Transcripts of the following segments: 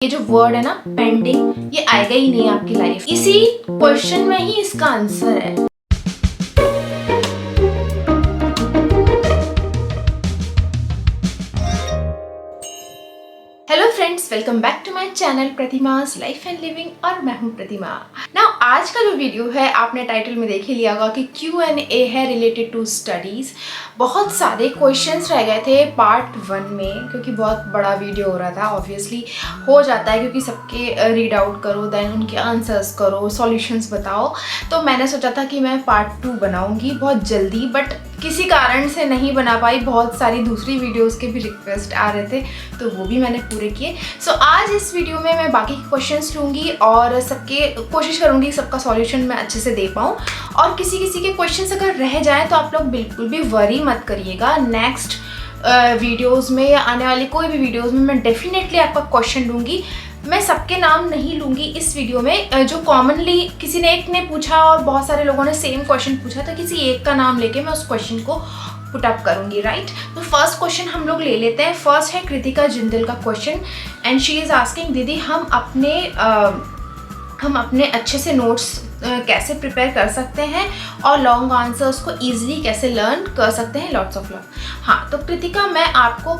ये जो वर्ड है ना पेंडिंग, ये आएगा ही नहीं आपकी लाइफ। इसी क्वेश्चन में ही इसका आंसर है। Hello friends, welcome back to my channel Pratima's life and living और मैं हूं प्रतिमा। ना आज का जो वीडियो है आपने टाइटल में देख ही लिया होगा कि Q&A है रिलेटेड टू स्टडीज़। बहुत सारे क्वेश्चंस रह गए थे पार्ट 1 में, क्योंकि बहुत बड़ा वीडियो हो रहा था। ऑब्वियसली हो जाता है क्योंकि सबके रीड आउट करो, देन उनके आंसर्स करो, सॉल्यूशंस बताओ। तो मैंने सोचा था कि मैं पार्ट 2 बनाऊँगी बहुत जल्दी, बट किसी कारण से नहीं बना पाई। बहुत सारी दूसरी वीडियोस के भी रिक्वेस्ट आ रहे थे तो वो भी मैंने पूरे किए। सो आज इस वीडियो में मैं बाकी के क्वेश्चंस लूँगी और सबके कोशिश करूँगी सबका सॉल्यूशन मैं अच्छे से दे पाऊँ। और किसी के क्वेश्चंस अगर रह जाएँ तो आप लोग बिल्कुल भी वरी मत करिएगा। नेक्स्ट वीडियोज़ में या आने वाली कोई भी वीडियोज़ में मैं डेफिनेटली आपका क्वेश्चन लूँगी। मैं सबके नाम नहीं लूँगी इस वीडियो में। जो कॉमनली किसी ने एक ने पूछा और बहुत सारे लोगों ने सेम क्वेश्चन पूछा, तो किसी एक का नाम लेके मैं उस क्वेश्चन को पुट अप करूँगी, राइट। तो फर्स्ट क्वेश्चन हम लोग ले लेते हैं। फर्स्ट है कृतिका जिंदल का question and she is asking, दीदी हम अपने अच्छे से नोट्स कैसे प्रिपेयर कर सकते हैं और लॉन्ग आंसर्स को ईजिली कैसे लर्न कर सकते हैं। Lots of love. हाँ, तो कृतिका मैं आपको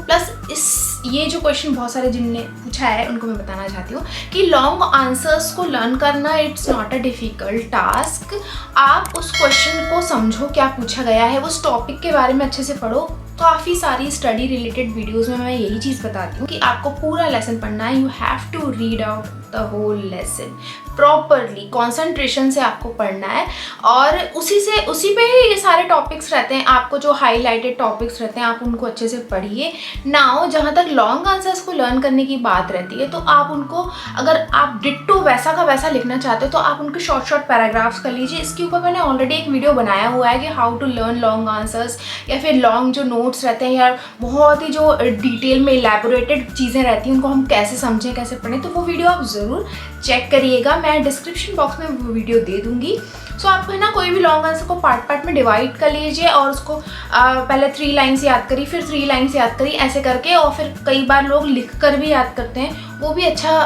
ये जो क्वेश्चन बहुत सारे जिनने पूछा है उनको मैं बताना चाहती हूँ कि लॉन्ग आंसर्स को लर्न करना it's not a difficult task. आप उस क्वेश्चन को समझो क्या पूछा गया है, उस टॉपिक के बारे में अच्छे से पढ़ो। काफ़ी सारी स्टडी रिलेटेड वीडियोज़ में मैं यही चीज़ बताती हूँ कि आपको पूरा लेसन पढ़ना है। You have to read out the whole lesson properly, concentration से आपको पढ़ना है और उसी पे ही ये सारे टॉपिक्स रहते हैं। आपको जो हाईलाइटेड टॉपिक्स रहते हैं आप उनको अच्छे से पढ़िए। नाउ जहाँ तक लॉन्ग आंसर्स को लर्न करने की बात रहती है तो आप उनको, अगर आप डिट्टो वैसा का वैसा लिखना चाहते हो तो आप उनके शॉर्ट पैराग्राफ्स कर लीजिए। इसके ऊपर मैंने ऑलरेडी एक वीडियो बनाया हुआ है कि how to learn long answers, या फिर लॉन्ग जो नोट्स रहते हैं या बहुत ही जो डिटेल में इलेबोरेटेड चीज़ें रहती हैं उनको हम कैसे समझें, कैसे पढ़ें। तो वो वीडियो आप ज़रूर चेक करिएगा, मैं डिस्क्रिप्शन बॉक्स में वो वीडियो दे दूँगी। सो आप है ना कोई भी लॉन्ग आंसर को पार्ट में डिवाइड कर लीजिए और उसको पहले 3 लाइन्स याद करी, फिर 3 लाइन्स याद करी, ऐसे करके। और फिर कई बार लोग लिख कर भी याद करते हैं, वो भी अच्छा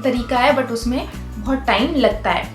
तरीका है, बट उसमें बहुत टाइम लगता है।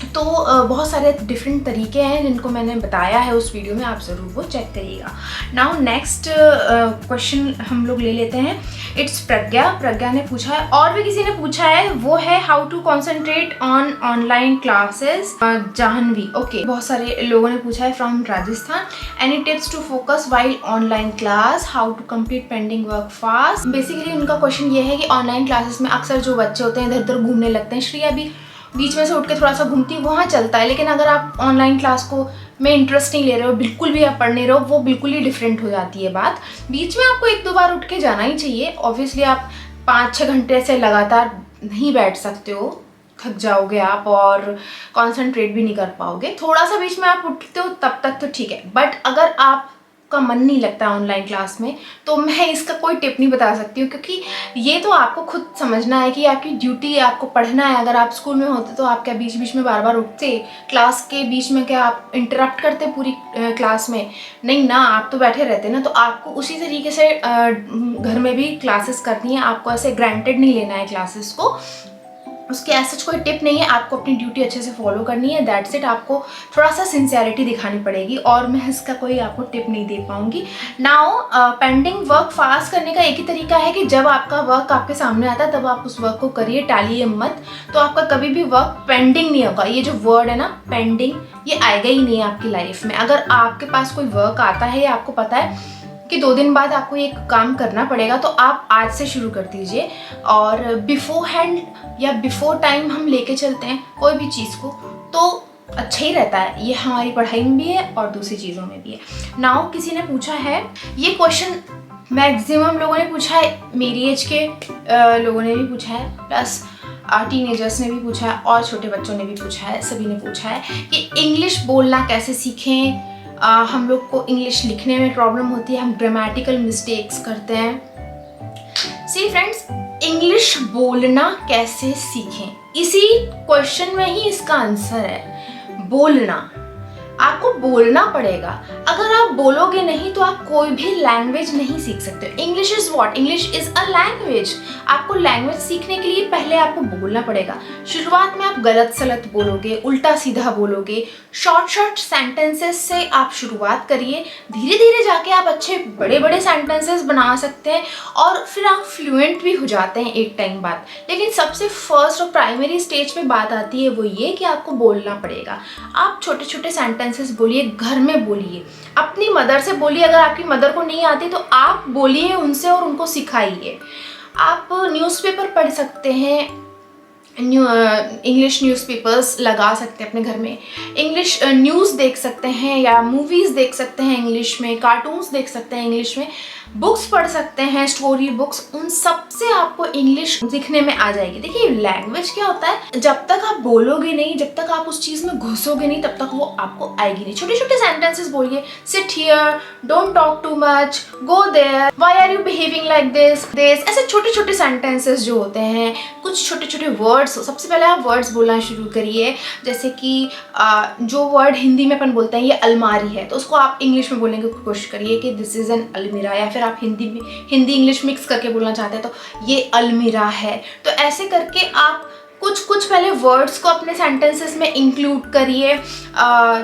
तो बहुत सारे डिफरेंट तरीके हैं जिनको मैंने बताया है उस वीडियो में, आप ज़रूर वो चेक करिएगा। नाउ नेक्स्ट क्वेश्चन हम लोग ले लेते हैं। इट्स प्रज्ञा ने पूछा है और भी किसी ने पूछा है, वो है how to concentrate on online classes. Jahnavi, okay. बहुत सारे लोगों ने पूछा है from Rajasthan. Any tips to focus while online class, how to complete pending work fast. Basically उनका क्वेश्चन ये है कि ऑनलाइन क्लासेस में अक्सर जो बच्चे होते हैं इधर उधर घूमने लगते हैं। श्रेया भी बीच में से उठ के थोड़ा सा घूमती, वहाँ चलता है। लेकिन अगर आप ऑनलाइन क्लास को में इंटरेस्ट नहीं ले रहे हो, बिल्कुल भी आप पढ़ नहीं रहे हो, वो बिल्कुल ही डिफरेंट हो जाती है बात। बीच में आपको 1-2 बार उठ के जाना ही चाहिए। ऑब्वियसली आप 5-6 घंटे से लगातार नहीं बैठ सकते हो, थक जाओगे आप और कॉन्सेंट्रेट भी नहीं कर पाओगे। थोड़ा सा बीच में आप उठते हो तब तक तो ठीक है, बट अगर आप का मन नहीं लगता ऑनलाइन क्लास में तो मैं इसका कोई टिप नहीं बता सकती हूँ, क्योंकि ये तो आपको खुद समझना है कि आपकी ड्यूटी है, आपको पढ़ना है। अगर आप स्कूल में होते तो आप क्या बीच बीच में बार उठते, क्लास के बीच में क्या आप इंटरप्ट करते पूरी क्लास में? नहीं ना, आप तो बैठे रहते ना। तो आपको उसी तरीके से घर में भी क्लासेस करनी है। आपको ऐसे ग्रांटेड नहीं लेना है क्लासेस को, उसके ऐसा कोई टिप नहीं है। आपको अपनी ड्यूटी अच्छे से फॉलो करनी है, दैट्स इट। आपको थोड़ा सा सिंसियरिटी दिखानी पड़ेगी और मैं इसका कोई आपको टिप नहीं दे पाऊंगी। नाउ पेंडिंग वर्क फास्ट करने का एक ही तरीका है कि जब आपका वर्क आपके सामने आता है तब आप उस वर्क को करिए, टालिए मत। तो आपका कभी भी वर्क पेंडिंग नहीं होगा। ये जो वर्ड है ना पेंडिंग, ये आएगा ही नहीं आपकी लाइफ में। अगर आपके पास कोई वर्क आता है या आपको पता है कि 2 दिन बाद आपको ये काम करना पड़ेगा, तो आप आज से शुरू कर दीजिए। और बिफोर हैंड या बिफोर टाइम हम लेके चलते हैं कोई भी चीज़ को तो अच्छा ही रहता है। ये हमारी पढ़ाई में भी है और दूसरी चीज़ों में भी है। नाउ किसी ने पूछा है, ये क्वेश्चन मैक्सिमम लोगों ने पूछा है, मेरी एज के लोगों ने भी पूछा है, प्लस टीनेजर्स ने भी पूछा है और छोटे बच्चों ने भी पूछा है, सभी ने पूछा है कि इंग्लिश बोलना कैसे सीखें। हम लोग को इंग्लिश लिखने में प्रॉब्लम होती है, हम ग्रामेटिकल मिस्टेक्स करते हैं। सी फ्रेंड्स, इंग्लिश बोलना कैसे सीखें, इसी क्वेश्चन में ही इसका आंसर है, बोलना। आपको बोलना पड़ेगा। अगर आप बोलोगे नहीं तो आप कोई भी लैंग्वेज नहीं सीख सकते। English is what? English is a language. आपको लैंग्वेज सीखने के लिए पहले आपको बोलना पड़ेगा। शुरुआत में आप गलत सलत बोलोगे, उल्टा सीधा बोलोगे। शॉर्ट सेंटेंसेस से आप शुरुआत करिए, धीरे धीरे जाके आप अच्छे बड़े बड़े सेंटेंसेस बना सकते हैं और फिर आप फ्लुएंट भी हो जाते हैं एक टाइम बाद। लेकिन सबसे फर्स्ट और प्राइमरी स्टेज पे बात आती है वो ये कि आपको बोलना पड़ेगा। आप छोटे छोटे सेंटेंसेस बोलिए, घर में बोलिए, अपनी मदर से बोलिए। अगर आपकी मदर को नहीं आती तो आप बोलिए उनसे और उनको सिखाइए। आप न्यूज़पेपर पढ़ सकते हैं, इंग्लिश न्यूज़पेपर्स लगा सकते हैं अपने घर में, इंग्लिश न्यूज़ देख सकते हैं या मूवीज़ देख सकते हैं इंग्लिश में, कार्टून्स देख सकते हैं इंग्लिश में, बुक्स पढ़ सकते हैं, स्टोरी बुक्स। उन सब से आपको इंग्लिश सीखने में आ जाएगी। देखिए लैंग्वेज क्या होता है, जब तक आप बोलोगे नहीं, जब तक आप उस चीज़ में घुसोगे नहीं, तब तक वो आपको आएगी नहीं। छोटे छोटे सेंटेंसेस बोलिए, sit here, don't talk too much, go there, why are you behaving like this. ऐसे छोटे छोटे सेंटेंसेस जो होते हैं, कुछ छोटे छोटे वर्ड्स। सबसे पहले आप वर्ड्स बोलना शुरू करिए। जैसे कि जो वर्ड हिंदी में अपन बोलते हैं ये अलमारी है, तो उसको आप इंग्लिश में बोलने की कोशिश करिए कि दिस इज़ एन अलमीरा। या फिर आप हिंदी इंग्लिश मिक्स करके बोलना चाहते हैं तो ये अलमीरा है। तो ऐसे करके आप कुछ पहले वर्ड्स को अपने सेंटेंसेस में इंक्लूड करिए।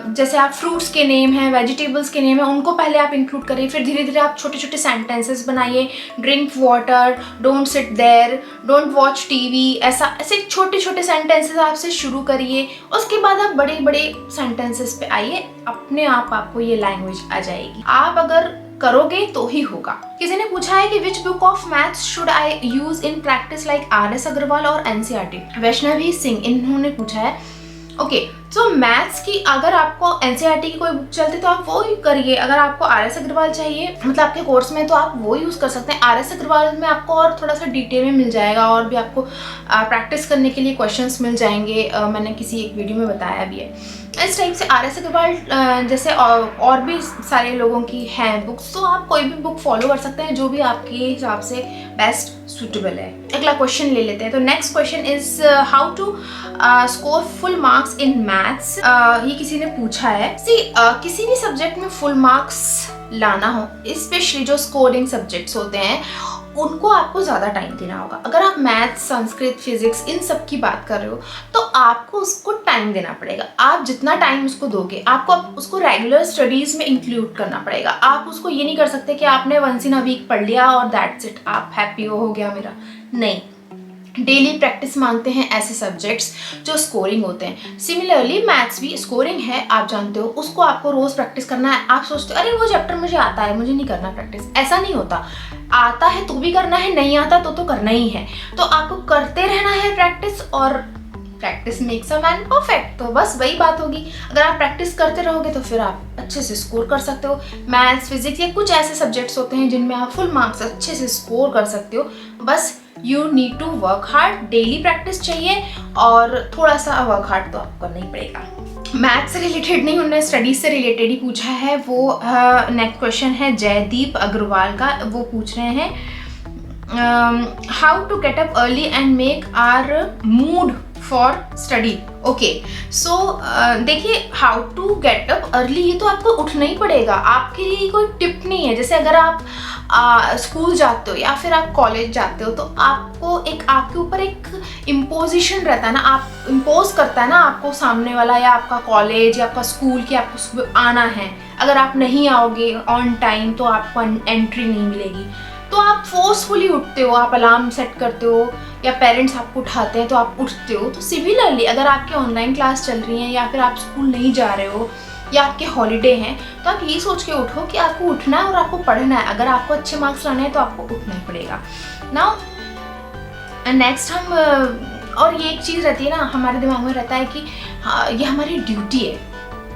जैसे आप फ्रूट्स के नेम हैं, वेजिटेबल्स के नेम हैं, उनको पहले आप इंक्लूड करिए। फिर धीरे धीरे आप छोटे छोटे सेंटेंसेस बनाइए। Drink water, don't sit there, don't watch TV. ऐसे छोटे छोटे सेंटेंसेस आपसे शुरू करिए। उसके बाद आप बड़े बड़े सेंटेंसेस पे आइए, अपने आप आपको ये लैंग्वेज आ जाएगी। आप अगर करोगे तो ही होगा। किसी ने पूछा है कि which book of maths should I use in practice like RS Agarwal और NCERT? वैष्णवी सिंह इन्होंने पूछा है। ओके, तो मैथ्स की अगर आपको NCERT की कोई बुक चलती तो आप वो ही करिए। अगर आपको RS अग्रवाल चाहिए मतलब आपके कोर्स में, तो आप वो यूज़ कर सकते हैं। RS अग्रवाल में आपको और थोड़ा सा डिटेल में मिल जाएगा और भी आपको प्रैक्टिस करने के लिए क्वेश्चंस मिल जाएंगे। मैंने किसी एक वीडियो में बताया भी है। इस टाइप से RS अग्रवाल जैसे और भी सारे लोगों की हैं बुक्स, तो आप कोई भी बुक फॉलो कर सकते हैं जो भी आपके हिसाब से बेस्ट सूटेबल है। अगला क्वेश्चन ले लेते हैं। तो next question is how to score full marks in maths. ये किसी ने पूछा है। किसी भी सब्जेक्ट में फुल मार्क्स लाना हो, स्पेशली जो स्कोरिंग सब्जेक्ट्स होते हैं, उनको आपको ज़्यादा टाइम देना होगा। अगर आप मैथ्स, संस्कृत, फिजिक्स इन सब की बात कर रहे हो तो आपको उसको टाइम देना पड़ेगा। आप जितना टाइम उसको दोगे, आपको उसको रेगुलर स्टडीज़ में इंक्लूड करना पड़ेगा। आप उसको ये नहीं कर सकते कि आपने वंस इन अ वीक पढ़ लिया और दैट्स इट, आप हैप्पी हो गया मेरा। नहीं, डेली प्रैक्टिस मांगते हैं ऐसे सब्जेक्ट्स जो स्कोरिंग होते हैं। सिमिलरली मैथ्स भी स्कोरिंग है, आप जानते हो, उसको आपको रोज़ प्रैक्टिस करना है। आप सोचते हो अरे वो चैप्टर मुझे आता है, मुझे नहीं करना प्रैक्टिस। ऐसा नहीं होता। आता है तो भी करना है, नहीं आता तो करना ही है। तो आपको करते रहना है प्रैक्टिस, और practice makes a man perfect. तो बस वही बात होगी। अगर आप प्रैक्टिस करते रहोगे तो फिर आप अच्छे से स्कोर कर सकते हो। मैथ्स, फिजिक्स या कुछ ऐसे सब्जेक्ट्स होते हैं जिनमें आप फुल मार्क्स अच्छे से स्कोर कर सकते हो। बस you need to work hard. Daily practice चाहिए और थोड़ा सा वर्क हार्ड तो आपको करना ही पड़ेगा। मैथ्स से रिलेटेड नहीं, उन्होंने स्टडीज से रिलेटेड ही पूछा है। वो नेक्स्ट क्वेश्चन है जयदीप अग्रवाल का। वो पूछ रहे हैं how to get up early and make our mood for study. Okay, so देखिए, how to get up early, ये तो आपको उठना ही पड़ेगा। आपके लिए कोई टिप नहीं है। जैसे अगर आप स्कूल जाते हो या फिर आप कॉलेज जाते हो तो आपको आपके ऊपर एक इम्पोजिशन रहता है ना, आप इम्पोज करता है ना आपको सामने वाला, या आपका कॉलेज या आपका स्कूल कि आपको सुबह आना है। अगर आप नहीं आओगे ऑन टाइम तो आपको एंट्री नहीं मिलेगी। तो आप फोर्सफुली उठते हो, आप अलार्म सेट करते हो या पेरेंट्स आपको उठाते हैं तो आप उठते हो। तो सिमिलरली अगर आपके ऑनलाइन क्लास चल रही हैं या फिर आप स्कूल नहीं जा रहे हो या आपके हॉलीडे हैं, तो आप ये सोच के उठो कि आपको उठना है और आपको पढ़ना है। अगर आपको अच्छे मार्क्स लाने हैं तो आपको उठना ही पड़ेगा। नाउ नेक्स्ट हम और ये एक चीज़ रहती है ना, हमारे दिमाग में रहता है कि हाँ ये हमारी ड्यूटी है,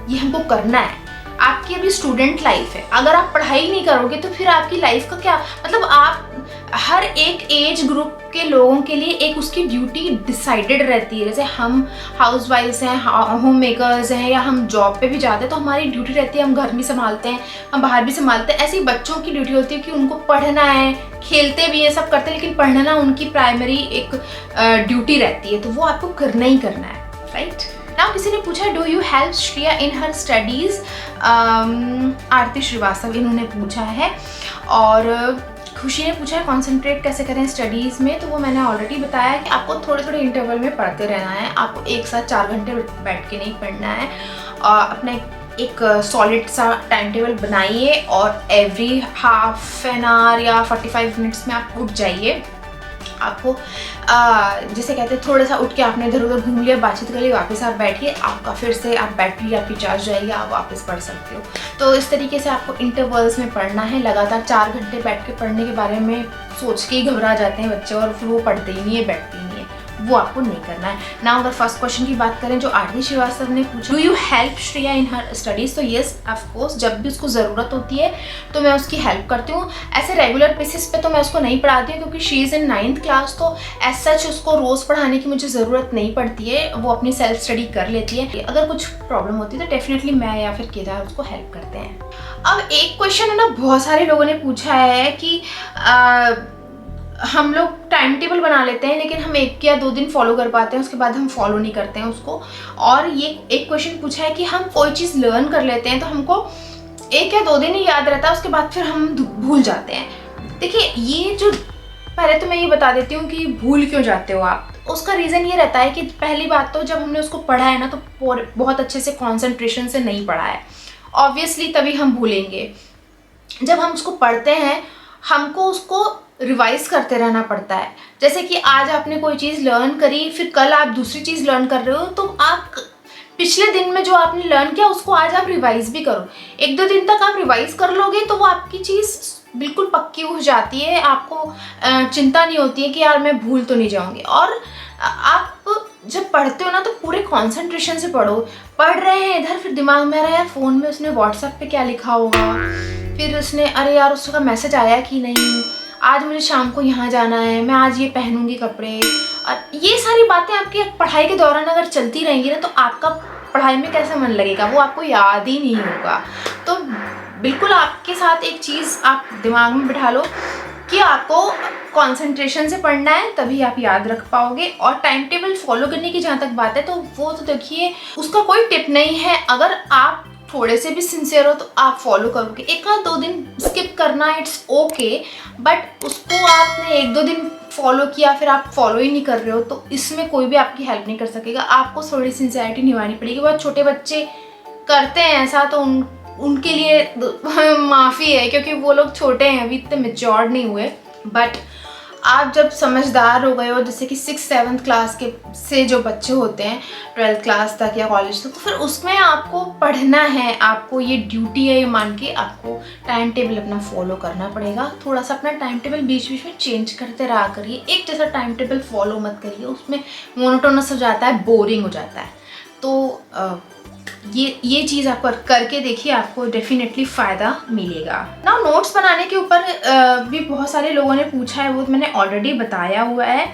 ये हमको करना है। आपकी अभी स्टूडेंट लाइफ है, अगर आप पढ़ाई नहीं करोगे तो फिर आपकी लाइफ का क्या मतलब। आप हर एक एज ग्रुप के लोगों के लिए एक उसकी ड्यूटी डिसाइडेड रहती है। जैसे हम हाउस वाइफ्स हैं, होम मेकर्स हैं, या हम जॉब पे भी जाते हैं तो हमारी ड्यूटी रहती है, हम घर भी संभालते हैं, हम बाहर भी संभालते हैं। ऐसे ही बच्चों की ड्यूटी होती है कि उनको पढ़ना है, खेलते भी हैं, सब करते हैं, लेकिन पढ़ना उनकी प्राइमरी एक ड्यूटी रहती है। तो वो आपको करना ही करना है, राइट। ना किसी ने पूछा do you help Shreya in her studies, Aarti Srivastava इन्होंने पूछा है। और खुशी ने पूछा है कंसंट्रेट कैसे करें स्टडीज़ में, तो वो मैंने ऑलरेडी बताया कि आपको थोड़े थोड़े इंटरवल में पढ़ते रहना है, आपको एक साथ 4 घंटे बैठ के नहीं पढ़ना है। अपना एक सॉलिड सा टाइम टेबल बनाइए और एवरी हाफ एन आवर या 45 मिनट्स में आप उठ जाइए। आपको जैसे कहते हैं थोड़ा सा उठ के आपने इधर उधर घूम लिया, बातचीत कर ली, वापस आप बैठिए, आपका फिर से आप बैटरी आपकी चार्ज जाएगी, आप वापस पढ़ सकते हो। तो इस तरीके से आपको इंटरवल्स में पढ़ना है। लगातार 4 घंटे बैठ के पढ़ने के बारे में सोच के ही घबरा जाते हैं बच्चे और फिर वो पढ़ते ही नहीं है, बैठते ही नहीं है, वो आपको नहीं करना है ना। अगर फर्स्ट क्वेश्चन की बात करें जो आरती श्रीवास्तव ने पूछा, do you help Shreya in her studies, तो येस ऑफ कोर्स, जब भी उसको ज़रूरत होती है तो मैं उसकी हेल्प करती हूँ। ऐसे रेगुलर बेसिस पे तो मैं उसको नहीं पढ़ाती हूँ क्योंकि she is in 9th class, तो एज सच उसको रोज़ पढ़ाने की मुझे ज़रूरत नहीं पड़ती है, वो अपनी सेल्फ स्टडी कर लेती है। अगर कुछ प्रॉब्लम होती है तो डेफिनेटली मैं या फिर केदार उसको हेल्प करते हैं। अब एक क्वेश्चन है ना, बहुत सारे लोगों ने पूछा है कि हम लोग टाइम टेबल बना लेते हैं लेकिन हम 1 या 2 दिन फॉलो कर पाते हैं, उसके बाद हम फॉलो नहीं करते हैं उसको। और ये एक क्वेश्चन पूछा है कि हम कोई चीज़ लर्न कर लेते हैं तो हमको 1 या 2 दिन ही याद रहता है, उसके बाद फिर हम भूल जाते हैं। देखिए, ये जो पहले तो मैं ये बता देती हूँ कि भूल क्यों जाते हो आप। उसका रीज़न ये रहता है कि पहली बात तो जब हमने उसको पढ़ा है ना तो बहुत अच्छे से कॉन्सेंट्रेशन से नहीं पढ़ा है, ऑब्वियसली तभी हम भूलेंगे। जब हम उसको पढ़ते हैं हमको उसको रिवाइज करते रहना पड़ता है। जैसे कि आज आपने कोई चीज़ लर्न करी, फिर कल आप दूसरी चीज़ लर्न कर रहे हो, तो आप पिछले दिन में जो आपने लर्न किया उसको आज आप रिवाइज भी करो। 1-2 दिन तक आप रिवाइज कर लोगे तो वो आपकी चीज़ बिल्कुल पक्की हो जाती है, आपको चिंता नहीं होती है कि यार मैं भूल तो नहीं जाऊँगी। और आप जब पढ़ते हो ना तो पूरे कॉन्सेंट्रेशन से पढ़ो। पढ़ रहे हैं इधर, फिर दिमाग में आ रहा है फ़ोन में उसने व्हाट्सएप पे क्या लिखा होगा, फिर उसने अरे यार उसका मैसेज आया कि नहीं, आज मुझे शाम को यहाँ जाना है, मैं आज ये पहनूंगी कपड़े। और ये सारी बातें आपकी पढ़ाई के दौरान अगर चलती रहेंगी ना तो आपका पढ़ाई में कैसे मन लगेगा, वो आपको याद ही नहीं होगा। तो बिल्कुल आपके साथ एक चीज़ आप दिमाग में बिठा लो कि आपको कंसंट्रेशन से पढ़ना है, तभी आप याद रख पाओगे। और टाइम टेबल फॉलो करने की जहाँ तक बात है तो वो तो देखिए उसका कोई टिप नहीं है, अगर आप थोड़े से भी सिंसियर हो तो आप फॉलो करोगे। 1-2 दिन स्किप करना इट्स ओके, बट उसको आपने 1-2 दिन फॉलो किया फिर आप फॉलो ही नहीं कर रहे हो तो इसमें कोई भी आपकी हेल्प नहीं कर सकेगा। आपको थोड़ी सिंसियरिटी निभानी पड़ेगी। बहुत छोटे बच्चे करते हैं ऐसा तो उनके लिए माफ़ी है क्योंकि वो लोग छोटे हैं, अभी इतने मैच्योर नहीं हुए। बट आप जब समझदार हो गए हो, जैसे कि 6th-7th क्लास के से जो बच्चे होते हैं 12th क्लास तक या कॉलेज तक, तो फिर उसमें आपको पढ़ना है, आपको ये ड्यूटी है, ये मान के आपको टाइम टेबल अपना फॉलो करना पड़ेगा। थोड़ा सा अपना टाइम टेबल बीच बीच में चेंज करते रहा करिए, एक जैसा टाइम टेबल फॉलो मत करिए, उसमें मोनोटोनस हो जाता है, बोरिंग हो जाता है। तो ये चीज़ आप करके देखिए, आपको डेफिनेटली फ़ायदा मिलेगा ना। नोट्स बनाने के ऊपर भी बहुत सारे लोगों ने पूछा है, वो मैंने ऑलरेडी बताया हुआ है।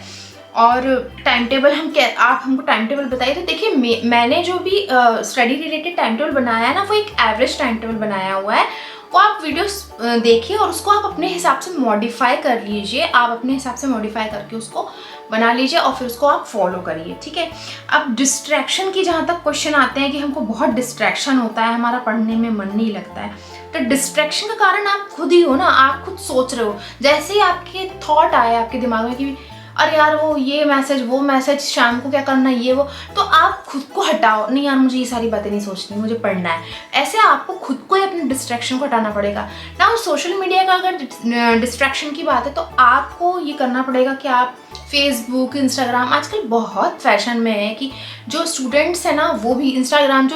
और टाइम टेबल आप हमको टाइम टेबल बताइए, तो देखिए मैंने जो भी स्टडी रिलेटेड टाइम टेबल बनाया है ना वो एक एवरेज टाइम टेबल बनाया हुआ है। वो आप वीडियोस देखिए और उसको आप अपने हिसाब से मॉडिफाई कर लीजिए, आप अपने हिसाब से मॉडिफाई करके उसको बना लीजिए और फिर उसको आप फॉलो करिए, ठीक है। अब डिस्ट्रैक्शन की जहाँ तक क्वेश्चन आते हैं कि हमको बहुत डिस्ट्रैक्शन होता है, हमारा पढ़ने में मन नहीं लगता है, तो डिस्ट्रैक्शन का कारण आप खुद ही हो ना। आप खुद सोच रहे हो, जैसे ही आपके थॉट आए आपके दिमाग में कि अरे यार वो ये मैसेज वो मैसेज, शाम को क्या करना ये वो, तो आप खुद को हटाओ, नहीं यार मुझे ये सारी बातें नहीं सोचनी, मुझे पढ़ना है। ऐसे आपको खुद को ही अपने डिस्ट्रैक्शन को हटाना पड़ेगा ना। और सोशल मीडिया का अगर डिस्ट्रैक्शन की बात है तो आपको ये करना पड़ेगा कि आप फेसबुक, इंस्टाग्राम, आजकल बहुत फैशन में है कि जो स्टूडेंट्स हैं ना वो भी इंस्टाग्राम,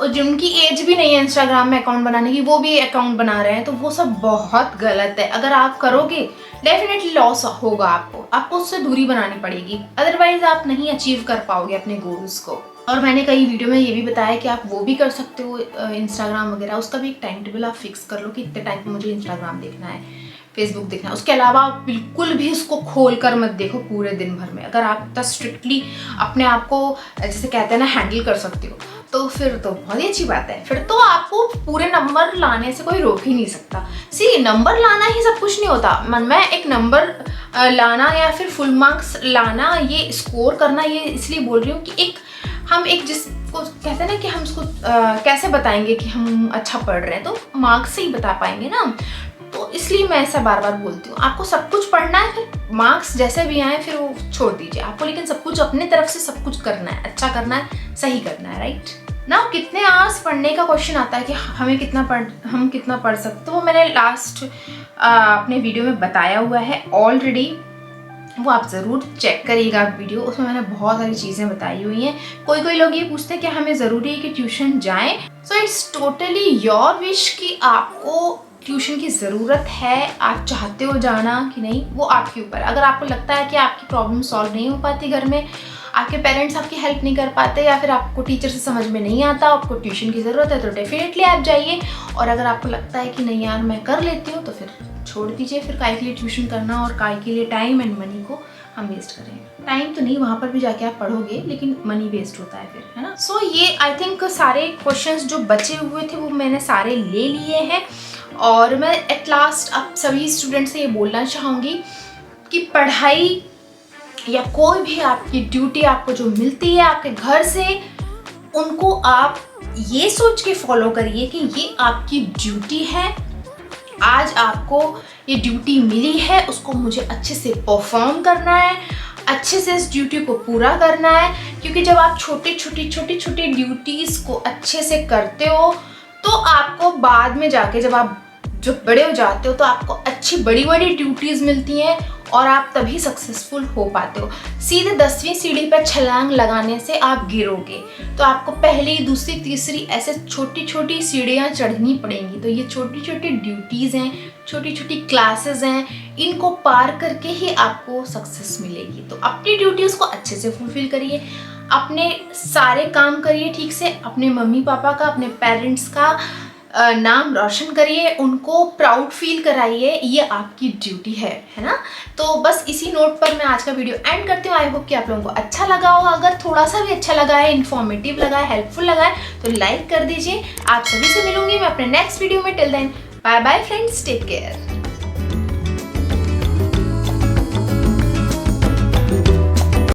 जिनकी एज भी नहीं है इंस्टाग्राम में अकाउंट बनाने की, वो भी अकाउंट बना रहे हैं, तो वो सब बहुत गलत है। अगर आप करोगे डेफिनेटली लॉस होगा, आपको उससे दूरी बनानी पड़ेगी, अदरवाइज आप नहीं अचीव कर पाओगे अपने गोल्स को। और मैंने कई वीडियो में ये भी बताया कि आप वो भी कर सकते हो इंस्टाग्राम वगैरह, उसका भी एक टाइम टेबल आप फिक्स कर लो कि इतने टाइम पे मुझे इंस्टाग्राम देखना है, फेसबुक देखना है। उसके अलावा आप बिल्कुल भी उसको खोल कर मत देखो पूरे दिन भर में। अगर आप इतना स्ट्रिक्टली अपने आप को जैसे कहते हैं ना हैंडल कर सकते हो तो फिर तो बहुत ही अच्छी बात है, फिर तो आपको पूरे नंबर लाने से कोई रोक ही नहीं सकता। सी नंबर लाना ही सब कुछ नहीं होता, मन में एक नंबर लाना या फिर फुल मार्क्स लाना, ये स्कोर करना, ये इसलिए बोल रही हूँ कि एक हम एक जिसको कहते हैं ना कि हम उसको कैसे बताएंगे कि हम अच्छा पढ़ रहे हैं, तो मार्क्स से ही बता पाएंगे ना। तो इसलिए मैं ऐसा बार बार बोलती हूँ, आपको सब कुछ पढ़ना है, फिर मार्क्स जैसे भी आए फिर वो छोड़ दीजिए आपको, लेकिन सब कुछ अपने तरफ से सब कुछ करना है, अच्छा करना है, सही करना है, राइट ना। कितने आवर्स पढ़ने का क्वेश्चन आता है कि हम कितना पढ़ सकते, तो वो मैंने लास्ट अपने वीडियो में बताया हुआ है ऑलरेडी, वो आप ज़रूर चेक करिएगा वीडियो, उसमें मैंने बहुत सारी चीज़ें बताई हुई हैं। कोई लोग ये पूछते हैं कि हमें ज़रूरी है कि ट्यूशन जाएं, so it's totally your wish कि आपको ट्यूशन की ज़रूरत है, आप चाहते हो जाना कि नहीं, वो आपके ऊपर। अगर आपको लगता है कि आपकी प्रॉब्लम सॉल्व नहीं हो पाती घर में, आपके पेरेंट्स आपकी हेल्प नहीं कर पाते, या फिर आपको टीचर से समझ में नहीं आता, आपको ट्यूशन की ज़रूरत है, तो डेफिनेटली आप जाइए। और अगर आपको लगता है कि नहीं यार मैं कर लेती हूँ, तो फिर छोड़ दीजिए, फिर काय के लिए ट्यूशन करना और काय के लिए टाइम एंड मनी को हम वेस्ट करें। टाइम तो नहीं, वहाँ पर भी जाके आप पढ़ोगे, लेकिन मनी वेस्ट होता है फिर, है ना। सो ये आई थिंक सारे क्वेश्चंस जो बचे हुए थे वो मैंने सारे ले लिए हैं। और मैं एट लास्ट आप सभी स्टूडेंट से ये बोलना चाहूँगी कि पढ़ाई या कोई भी आपकी ड्यूटी आपको जो मिलती है आपके घर से, उनको आप ये सोच के फॉलो करिए कि ये आपकी ड्यूटी है, आज आपको ये ड्यूटी मिली है, उसको मुझे अच्छे से परफॉर्म करना है, अच्छे से इस ड्यूटी को पूरा करना है। क्योंकि जब आप छोटी छोटी ड्यूटीज़ को अच्छे से करते हो, तो आपको बाद में जाके जब आप जब बड़े हो जाते हो, तो आपको अच्छी बड़ी ड्यूटीज़ मिलती हैं और आप तभी सक्सेसफुल हो पाते हो। सीधे 10वीं सीढ़ी पर छलांग लगाने से आप गिरोगे, तो आपको पहली, दूसरी, तीसरी ऐसे छोटी सीढ़ियाँ चढ़नी पड़ेंगी। तो ये छोटी ड्यूटीज़ हैं, छोटी क्लासेस हैं, इनको पार करके ही आपको सक्सेस मिलेगी। तो अपनी ड्यूटीज़ को अच्छे से फुलफिल करिए, अपने सारे काम करिए ठीक से, अपने मम्मी पापा का, अपने पेरेंट्स का नाम रोशन करिए, उनको प्राउड फील कराइए, ये आपकी ड्यूटी है ना। तो बस इसी नोट पर मैं आज का वीडियो एंड करती हूँ। आई होप कि आप लोगों को अच्छा लगा होगा। अगर थोड़ा सा भी अच्छा लगा है, इन्फॉर्मेटिव लगा है, हेल्पफुल लगा है, तो लाइक कर दीजिए। आप सभी से मिलूंगी मैं अपने नेक्स्ट वीडियो में। Till then bye bye friends, take care.